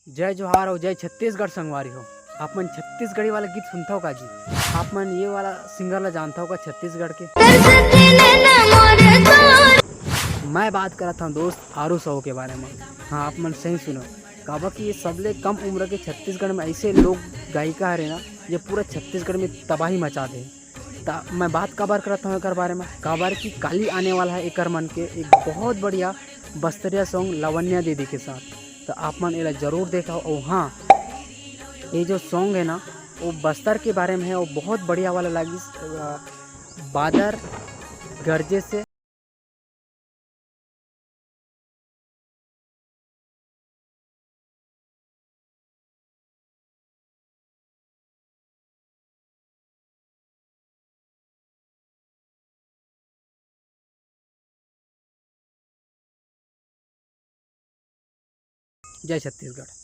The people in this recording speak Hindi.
जय जोहार और जय छत्तीसगढ़ संगवारी हो। आप मन छत्तीसगढ़ी वाला गीत सुनता हो का जी? आप मन ये वाला सिंगर ला जानता हो का छत्तीसगढ़ के? मैं बात करता हूँ दोस्त आरू साहू के बारे में। हाँ, आप मन सही सुनो। काबर कि ये सबले कम उम्र के छत्तीसगढ़ में ऐसे लोग गायिका है ना, ये पूरा छत्तीसगढ़ में तबाही मचा दे। मैं बात काबर करता हूँ एक बारे में, काबर कि काली आने वाला है एक मन के एक बहुत बढ़िया बस्तरिया सॉन्ग लवन्या दीदी के साथ। तो आप मन इला जरूर देखा। और हाँ, ये जो सॉन्ग है ना वो बस्तर के बारे में है और बहुत बढ़िया वाला लगी। बादर गरजे से जय छत्तीसगढ़।